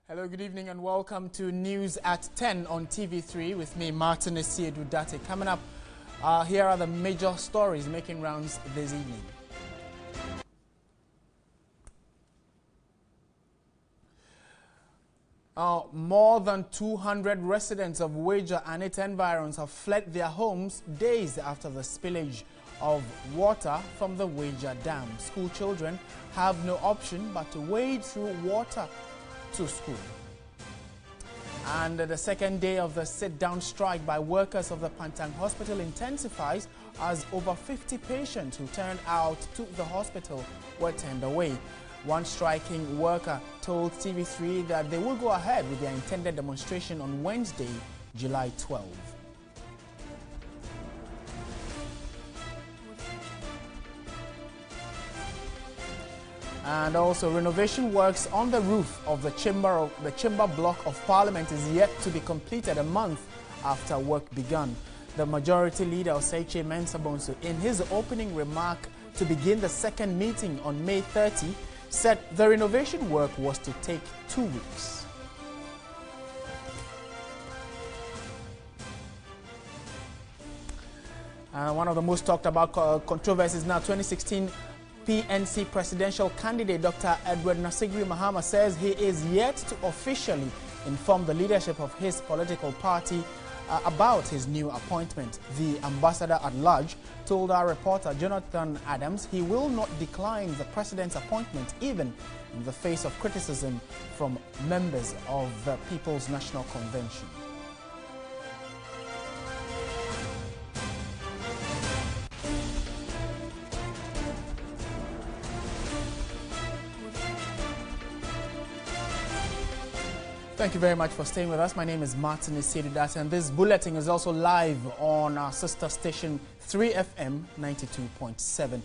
Hello, good evening and welcome to News at 10 on TV3 with me, Martin Asiedu-Dartey. Coming up, here are the major stories making rounds this evening. More than 200 residents of Wager and its environs have fled their homes days after the spillage of water from the Wager Dam. School children have no option but to wade through water to school. And the second day of the sit-down strike by workers of the Pantang Hospital intensifies as over 50 patients who turned out to the hospital were turned away. One striking worker told TV3 that they will go ahead with their intended demonstration on Wednesday, July 12. And also, renovation works on the roof of the chamber block of Parliament is yet to be completed a month after work begun. The majority leader, Oseiche Mensah-Bonsu, in his opening remark to begin the second meeting on May 30, said the renovation work was to take 2 weeks. One of the most talked about controversies now, 2016 PNC presidential candidate Dr. Edward Nasigri Mahama says he is yet to officially inform the leadership of his political party about his new appointment. The ambassador at large told our reporter Jonathan Adams he will not decline the president's appointment even in the face of criticism from members of the People's National Convention. Thank you very much for staying with us. My name is Martin Asiedu-Dartey, and this bulletin is also live on our sister station 3FM 92.7.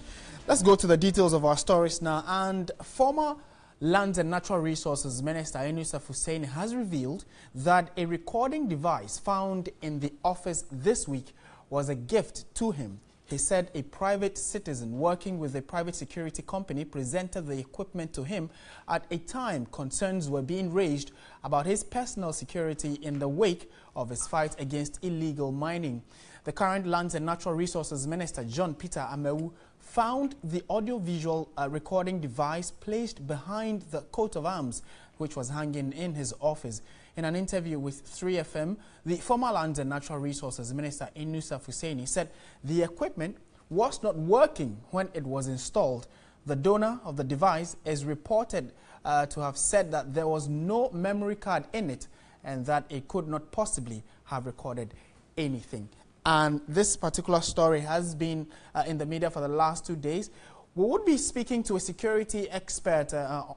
Let's go to the details of our stories now. And former Lands and Natural Resources Minister Yusuf Hussein has revealed that a recording device found in the office this week was a gift to him. He said a private citizen working with a private security company presented the equipment to him at a time concerns were being raised about his personal security in the wake of his fight against illegal mining. The current Lands and Natural Resources Minister, John Peter Amewu, found the audiovisual recording device placed behind the coat of arms, which was hanging in his office. In an interview with 3FM, the former Lands and Natural Resources Minister Yusuf Hussein said the equipment was not working when it was installed. The donor of the device is reported to have said that there was no memory card in it and that it could not possibly have recorded anything. And this particular story has been in the media for the last 2 days. We would be speaking to a security expert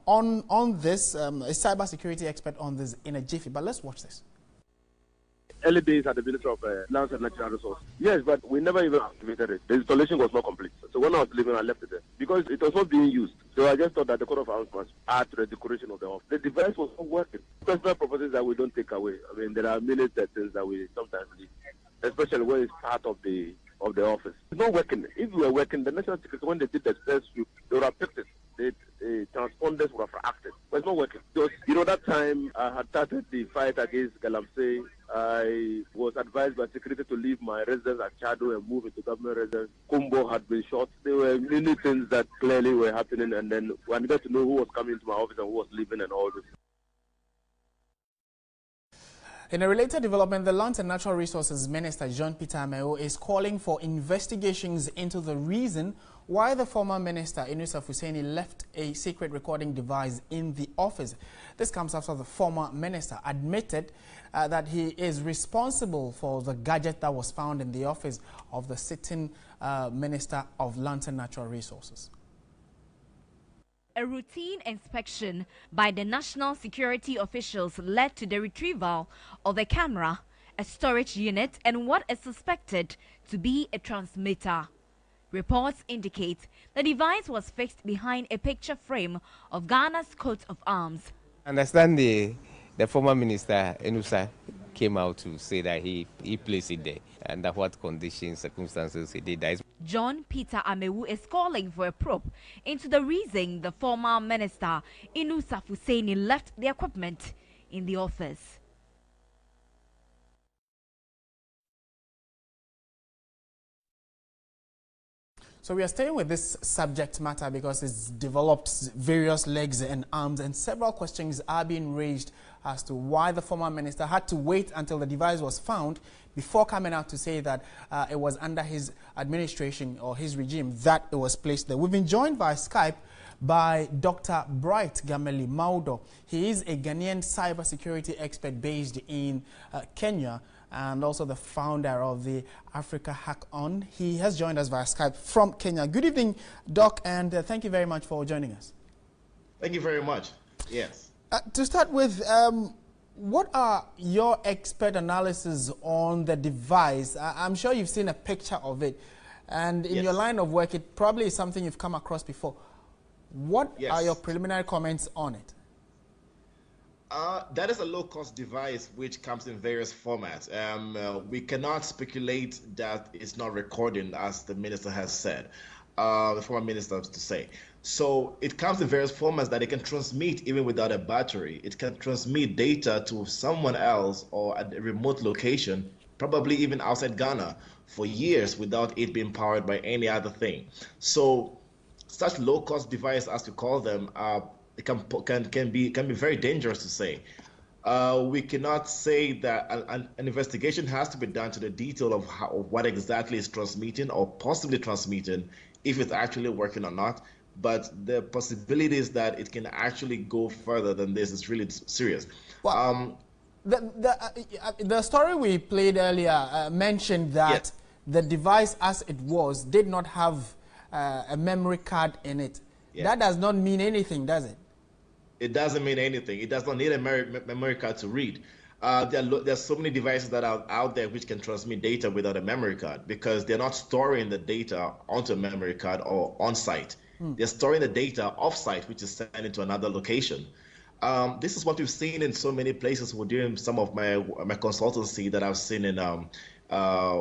on this, a cyber security expert on this in a jiffy. But let's watch this. Early days at the Ministry of Lands and Natural Resources. Yes, but we never even activated it. The installation was not complete. So when I was leaving, I left it there because it was not being used. So I just thought that the coat of arms must add to the decoration of the office. The device was not working. Personal properties that we don't take away. I mean, there are many things that we sometimes leave, especially when it's part of the office. It's not working. If we were working, the National Security, when they did the first sweep, they would have picked it. The transponders would have reacted. But it's not working. Because, that time I had started the fight against Galamsey. I was advised by security to leave my residence at Chado and move into government residence. Kumbo had been shot. There were many things that clearly were happening, and then I needed to know who was coming to my office and who was leaving and all this. In a related development, the Lands and Natural Resources Minister, John Peter Amewu, is calling for investigations into the reason why the former minister, Yusuf Hussein, left a secret recording device in the office. This comes after the former minister admitted that he is responsible for the gadget that was found in the office of the sitting Minister of Lands and Natural Resources. A routine inspection by the national security officials led to the retrieval of a camera, a storage unit, and what is suspected to be a transmitter. Reports indicate the device was fixed behind a picture frame of Ghana's coat of arms. I understand the former minister, Enusa, came out to say that he placed it there, and under what conditions, circumstances he did that. John Peter Amewu is calling for a probe into the reason the former minister, Yusuf Hussein, left the equipment in the office. So we are staying with this subject matter because it's developed various legs and arms, and several questions are being raised as to why the former minister had to wait until the device was found before coming out to say that it was under his administration or his regime that it was placed there. We've been joined by Skype by Dr. Bright Gameli Maudo. He is a Ghanaian cybersecurity expert based in Kenya, and also the founder of the Africa Hack On. He has joined us via Skype from Kenya. Good evening, Doc, and thank you very much for joining us. Thank you very much. Yes. To start with, what are your expert analysis on the device? I'm sure you've seen a picture of it, and in your line of work, it probably is something you've come across before. What are your preliminary comments on it? That is a low-cost device which comes in various formats. We cannot speculate that it's not recording, as the minister has said, the former minister to say. So it comes in various formats that it can transmit even without a battery. It can transmit data to someone else or at a remote location, probably even outside Ghana, for years without it being powered by any other thing. So such low-cost device, as we call them, it can be very dangerous to say. We cannot say that an investigation has to be done to the detail of what exactly is transmitting or possibly transmitting, if it's actually working or not. But the possibility is that it can actually go further than this. It's really serious. Well, the story we played earlier mentioned that the device as it was did not have a memory card in it. That does not mean anything, does it? It doesn't mean anything. It does not need a memory card to read. There's so many devices that are out there which can transmit data without a memory card because they're not storing the data onto a memory card or on site. They're storing the data off-site, which is sent into another location. This is what we've seen in so many places. We're doing some of my consultancy that I've seen in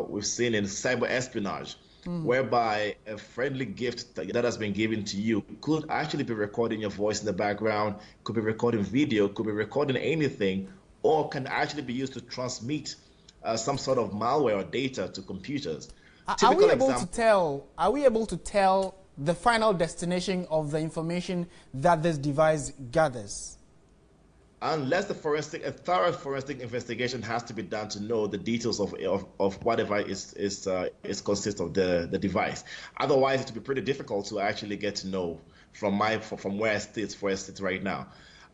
we've seen in cyber espionage. Whereby a friendly gift that has been given to you could actually be recording your voice in the background, could be recording video, could be recording anything, or can actually be used to transmit some sort of malware or data to computers. Are we able to tell the final destination of the information that this device gathers? Unless a thorough forensic investigation has to be done to know the details of whatever is consists of the device. Otherwise, it would be pretty difficult to actually get to know from where I sit right now.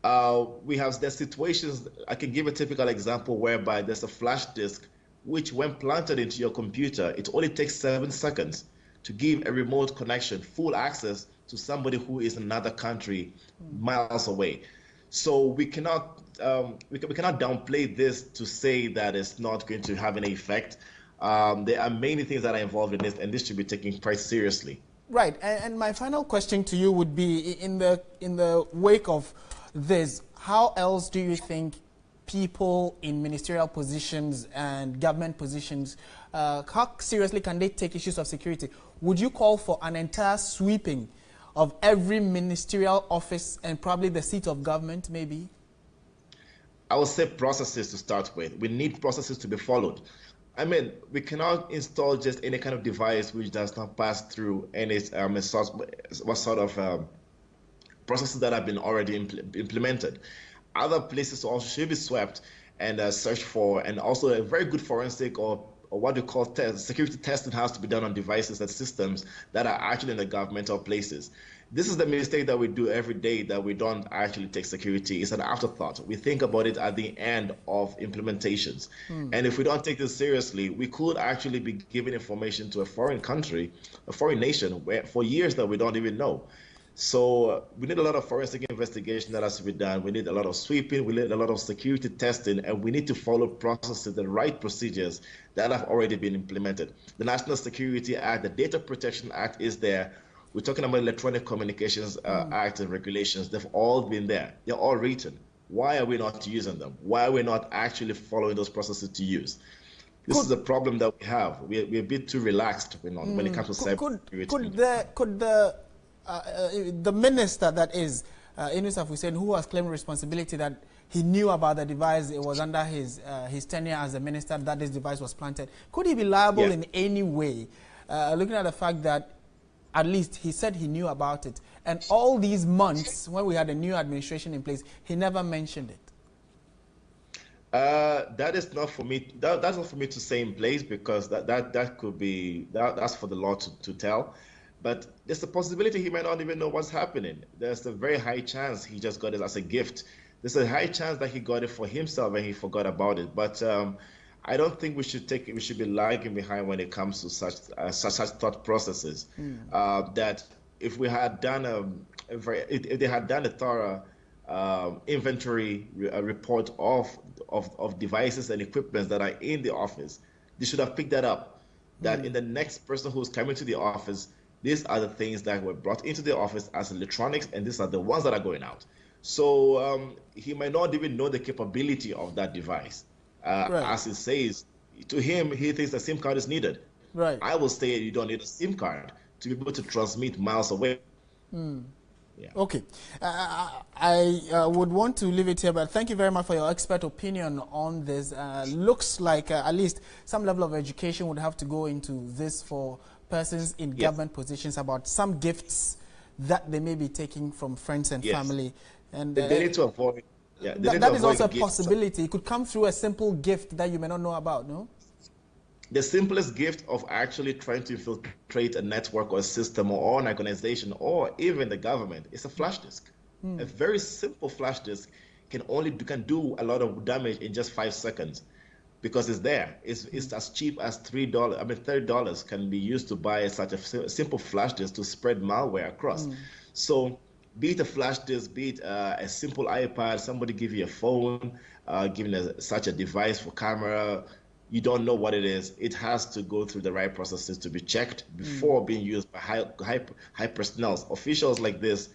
There's situations. I can give a typical example whereby there's a flash disk which, when planted into your computer, it only takes 7 seconds to give a remote connection, full access to somebody who is in another country, miles away. So we cannot downplay this to say that it's not going to have any effect. There are many things that are involved in this, and this should be taken quite seriously. Right. And my final question to you would be, in the wake of this, how else do you think people in ministerial positions and government positions, how seriously can they take issues of security? Would you call for an entire sweeping of every ministerial office and probably the seat of government, maybe? I would say processes to start with. We need processes to be followed. I mean, we cannot install just any kind of device which does not pass through any what sort of processes that have been already implemented. Other places also should be swept and searched for, and also a very good forensic or what we call security testing has to be done on devices and systems that are actually in the governmental places. This is the mistake that we do every day, that we don't actually take security. It's an afterthought. We think about it at the end of implementations. And if we don't take this seriously, we could actually be giving information to a foreign country, a foreign nation, where for years that we don't even know. So we need a lot of forensic investigation that has to be done. We need a lot of sweeping. We need a lot of security testing, and we need to follow processes, the right procedures that have already been implemented. The National Security Act, the Data Protection Act is there. We're talking about Electronic Communications Act and regulations. They've all been there. They're all written. Why are we not using them? Why are we not actually following those processes to use? This is a problem that we have. We're a bit too relaxed when it comes to cybersecurity. Could the minister, that is, Inusaf Hussein, who has claimed responsibility that he knew about the device, it was under his tenure as a minister that this device was planted. Could he be liable in any way, looking at the fact that at least he said he knew about it, and all these months when we had a new administration in place, he never mentioned it? That is not for me. That's not for me to say in place, because that could be that's for the law to tell. But there's a possibility he might not even know what's happening. There's a very high chance he just got it as a gift. There's a high chance that he got it for himself and he forgot about it. But I don't think we should be lagging behind when it comes to such thought processes. That if we had done if they had done a thorough inventory report of devices and equipment that are in the office, they should have picked that up. That in the next person who's coming to the office, these are the things that were brought into the office as electronics, and these are the ones that are going out. So he might not even know the capability of that device. Right. As it says, to him, he thinks a SIM card is needed. Right. I will say you don't need a SIM card to be able to transmit miles away. Yeah. Okay. I would want to leave it here, but thank you very much for your expert opinion on this. Looks like at least some level of education would have to go into this for persons in government positions about some gifts that they may be taking from friends and family. And they need to avoid. Yeah, that is also a possibility. It could come through a simple gift that you may not know about, no? The simplest gift of actually trying to infiltrate a network or a system or an organization or even the government is a flash disk. A very simple flash disk can do a lot of damage in just 5 seconds, because it's there. It's as cheap as $3. I mean, $30 can be used to buy such a simple flash disk to spread malware across. So, be it a flash disk, be it a simple iPad, somebody give you a phone, giving such a device for camera, you don't know what it is. It has to go through the right processes to be checked before being used by high personnel. Officials like this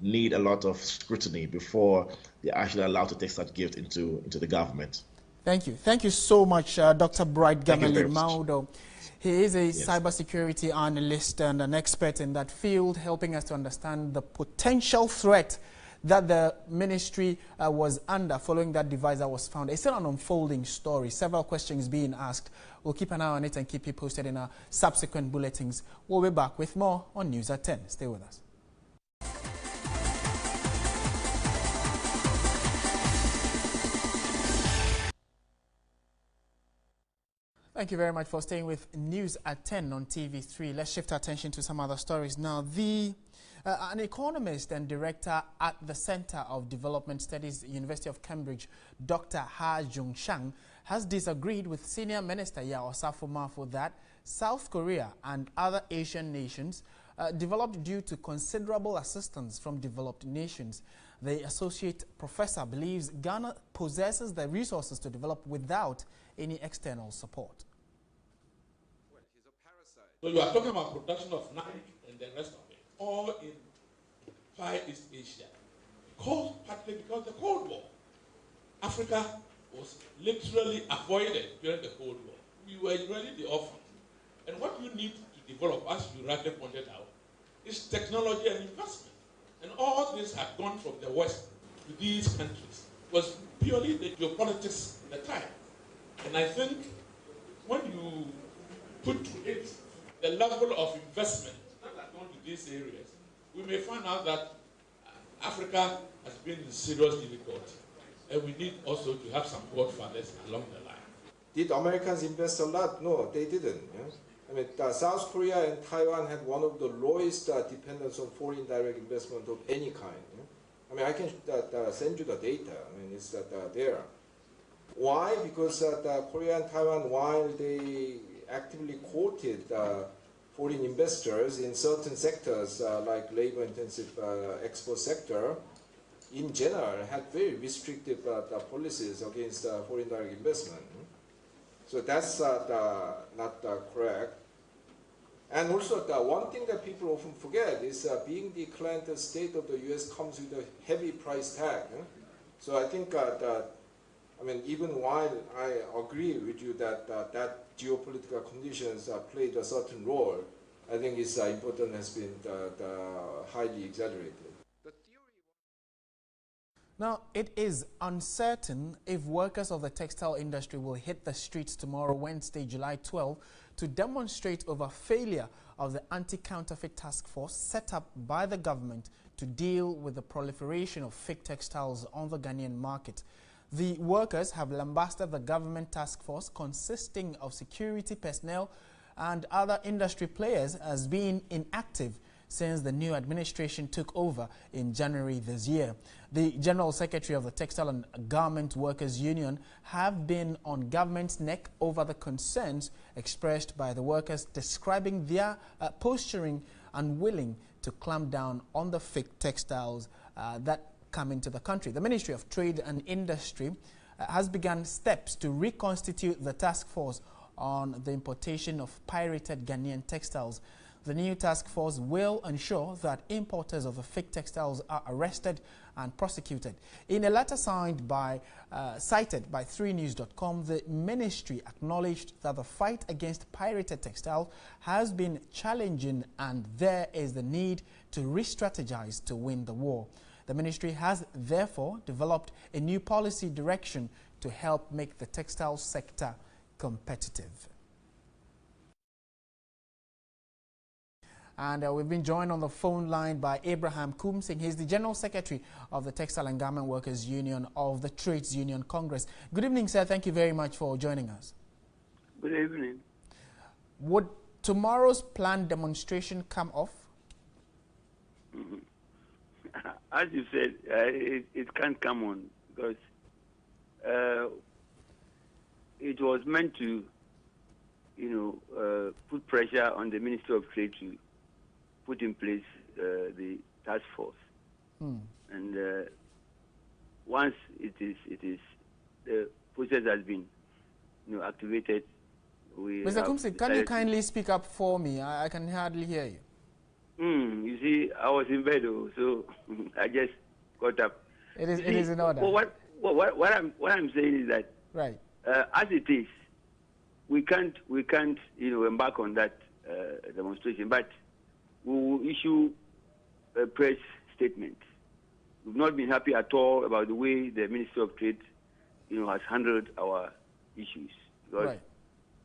need a lot of scrutiny before they're actually allowed to take such gift into the government. Thank you. Thank you so much, Dr. Bright Gamali Maudo. He is a cybersecurity analyst and an expert in that field, helping us to understand the potential threat that the ministry was under following that device that was found. It's still an unfolding story. Several questions being asked. We'll keep an eye on it and keep you posted in our subsequent bulletins. We'll be back with more on News at 10. Stay with us. Thank you very much for staying with News at 10 on TV3. Let's shift our attention to some other stories now. An economist and director at the Center of Development Studies, University of Cambridge, Dr. Ha Jung-shang, has disagreed with Senior Minister Yao Osafo-Maafo that South Korea and other Asian nations developed due to considerable assistance from developed nations. The associate professor believes Ghana possesses the resources to develop without any external support. Well, he's a parasite. So you are talking about production of knife and the rest of it, all in Far East Asia. Partly because the Cold War. Africa was literally avoided during the Cold War. We were really the orphans. And what you need to develop, as you rightly pointed out, is technology and investment. And all this had gone from the West to these countries. It was purely the geopolitics at the time. And I think when you put to it the level of investment that has gone to these areas, we may find out that Africa has been in serious difficulty. And we need also to have some godfathers along the line. Did Americans invest a lot? No, they didn't. Yeah? I mean, South Korea and Taiwan had one of the lowest dependence on foreign direct investment of any kind. Yeah? I mean, I can send you the data. I mean, it's there. Why? Because Korea and Taiwan, while they actively quoted foreign investors in certain sectors like labor-intensive export sector, in general had very restrictive policies against foreign direct investment. So that's not correct. And also one thing that people often forget is being the client state of the US comes with a heavy price tag. So I think I mean, even while I agree with you that that geopolitical conditions played a certain role, I think its importance has been highly exaggerated. Now, it is uncertain if workers of the textile industry will hit the streets tomorrow, Wednesday, July 12, to demonstrate over failure of the anti-counterfeit task force set up by the government to deal with the proliferation of fake textiles on the Ghanaian market. The workers have lambasted the government task force consisting of security personnel and other industry players as being inactive since the new administration took over in January this year. The General Secretary of the Textile and Garment Workers Union have been on government's neck over the concerns expressed by the workers, describing their posturing unwilling to clamp down on the fake textiles that come into the country. The Ministry of Trade and Industry has begun steps to reconstitute the task force on the importation of pirated Ghanaian textiles. The new task force will ensure that importers of the fake textiles are arrested and prosecuted. In a letter cited by 3news.com, the ministry acknowledged that the fight against pirated textiles has been challenging and there is the need to re-strategize to win the war. The ministry has therefore developed a new policy direction to help make the textile sector competitive. And we've been joined on the phone line by Abraham Kumsing. He's the General Secretary of the Textile and Garment Workers Union of the Trades Union Congress. Good evening, sir. Thank you very much for joining us. Good evening. Would tomorrow's planned demonstration come off? As you said, it can't come on because it was meant to, put pressure on the Ministry of Trade to put in place the task force. And once it is the process has been activated. Mr. Kumsing, can you kindly speak up for me? I can hardly hear you. You see, I was in bed, so I just got up. It is in order. What I'm saying is that right, as it is, we can't embark on that demonstration, but we will issue a press statement. We've not been happy at all about the way the Ministry of Trade, has handled our issues. Because right,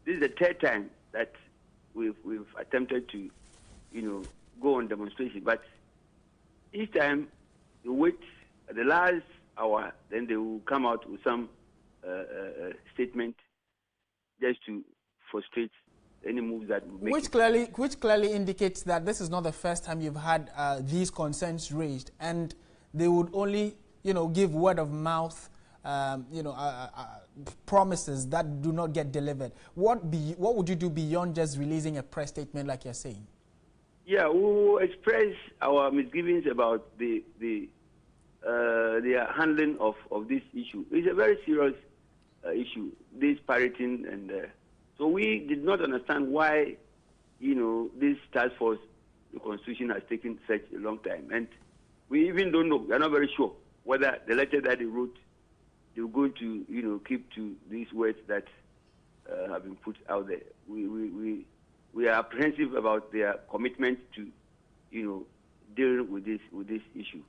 this is the third time that we've attempted to, go on demonstration. But each time you wait at the last hour, then they will come out with some statement just to frustrate any moves that we make. Which clearly indicates that this is not the first time you've had these concerns raised, and they would only, give word of mouth, promises that do not get delivered. What would you do beyond just releasing a press statement like you're saying? Yeah, we will express our misgivings about the handling of this issue. It's a very serious issue, this pirating, and so we did not understand why, this task force, the Constitution, has taken such a long time, and we even don't know. We are not very sure whether the letter that they wrote, they're going to, keep to these words that have been put out there. We are apprehensive about their commitment to, deal with this issue.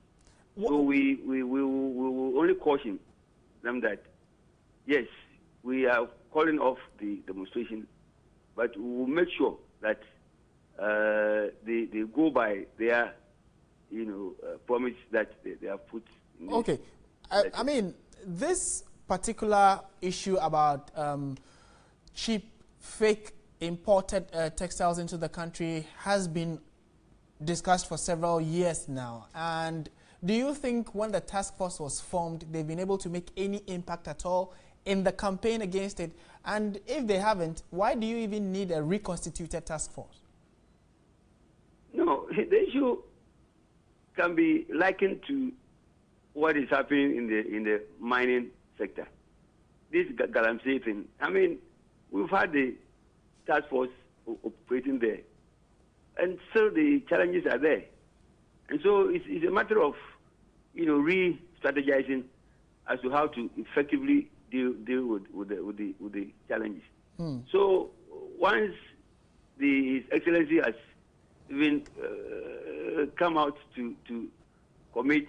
So we will only caution them that, yes, we are calling off the demonstration, but we will make sure that they go by their, promise that they have put in. Okay. I mean, this particular issue about cheap, fake, imported textiles into the country has been discussed for several years now. And do you think when the task force was formed, they've been able to make any impact at all in the campaign against it? And if they haven't, why do you even need a reconstituted task force? No, the issue can be likened to what is happening in the mining sector. This galamsey thing. I mean, we've had the task force operating there, and so the challenges are there, and so it's a matter of re-strategizing as to how to effectively deal with the challenges. So once His Excellency has even come out to commit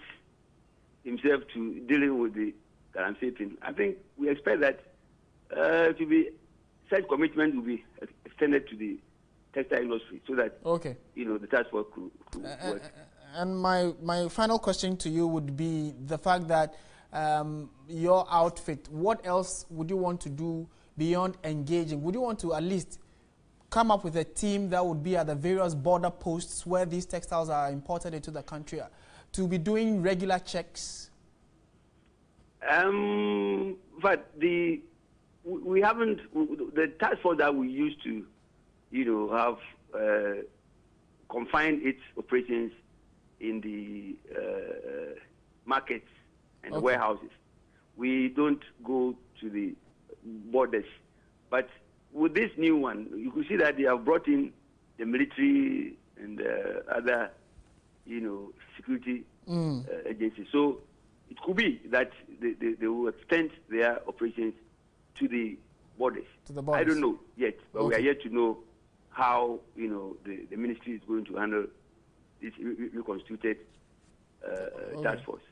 himself to dealing with the galamsey thing. I think we expect that such commitment will be extended to the textile industry so that the task force could work. And my final question to you would be the fact that your outfit, what else would you want to do beyond engaging? Would you want to at least come up with a team that would be at the various border posts where these textiles are imported into the country to be doing regular checks? But we haven't, the task force that we used to, have confined its operations in the markets and the warehouses. We don't go to the borders. But with this new one, you can see that they have brought in the military and other, security agencies. So it could be that they will extend their operations to the borders. I don't know yet, but we are yet to know how the ministry is going to handle this reconstituted task force.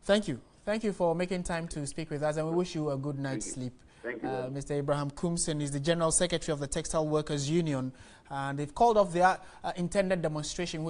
Thank you. Thank you for making time to speak with us, and we wish you a good night's sleep. Thank you. Mr. Abraham Kumson is the General Secretary of the Textile Workers Union, and they've called off their intended demonstration.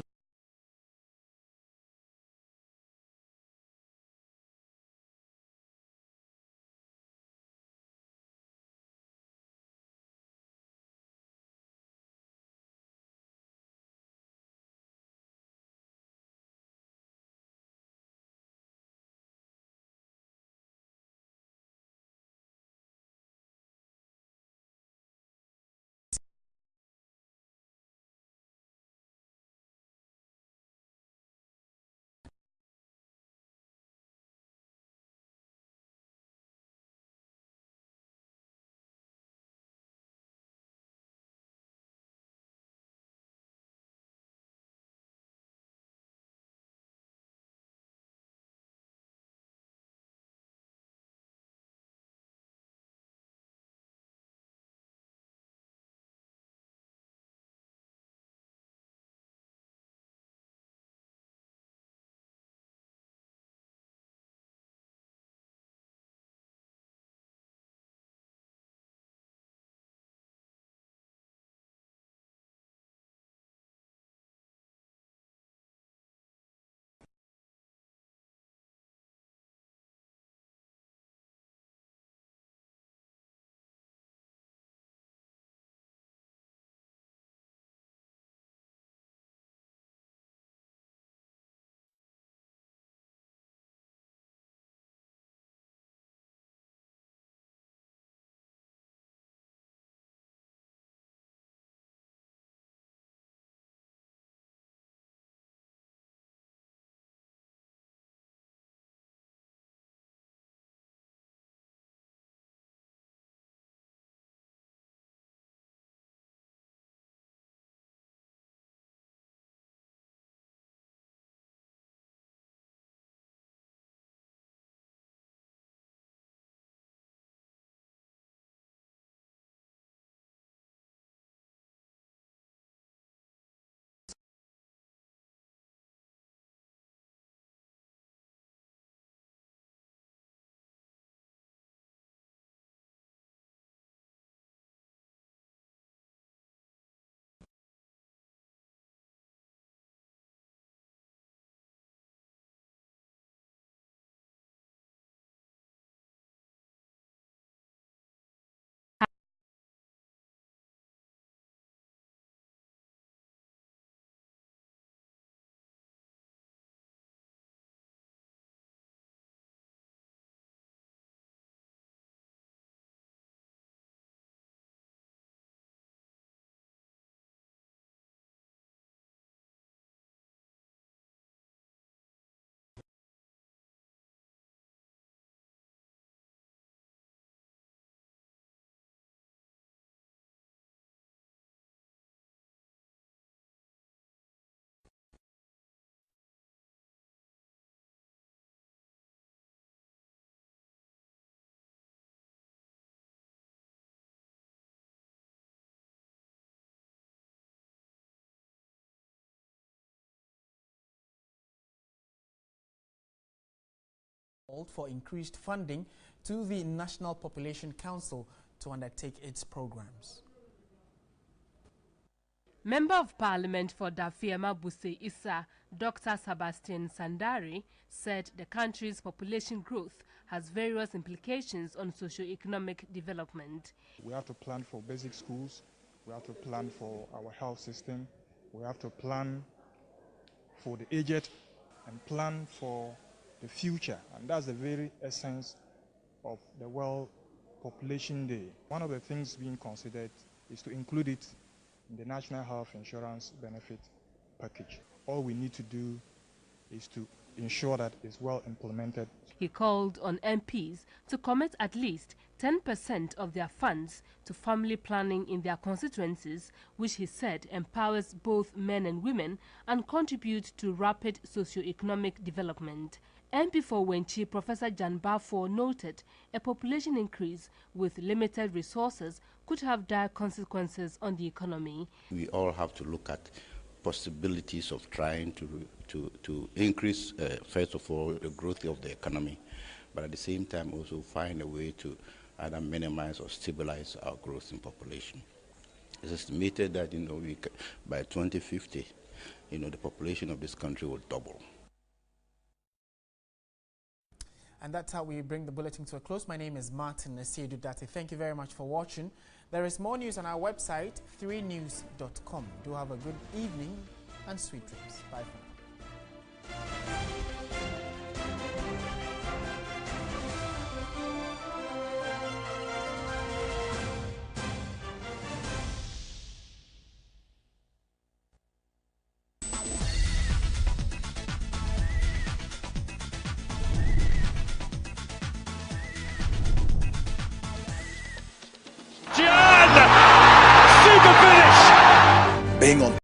called for increased funding to the National Population Council to undertake its programs. Member of Parliament for Dafiema Buse Issa, Dr. Sebastian Sandari, said the country's population growth has various implications on socio-economic development. We have to plan for basic schools, we have to plan for our health system, we have to plan for the aged and plan for the future, and that's the very essence of the World Population Day. One of the things being considered is to include it in the National Health Insurance Benefit Package. All we need to do is to ensure that it's well implemented. He called on MPs to commit at least 10% of their funds to family planning in their constituencies, which he said empowers both men and women and contributes to rapid socio-economic development. MP for Wenchi, Professor Jan Bafo, noted a population increase with limited resources could have dire consequences on the economy. We all have to look at possibilities of trying to increase, first of all, the growth of the economy, but at the same time also find a way to either minimize or stabilize our growth in population. It's estimated that by 2050, the population of this country will double. And that's how we bring the bulletin to a close. My name is Martin Asiedu-Dartey. Thank you very much for watching. There is more news on our website, 3news.com. Do have a good evening and sweet dreams. Bye for now. Being on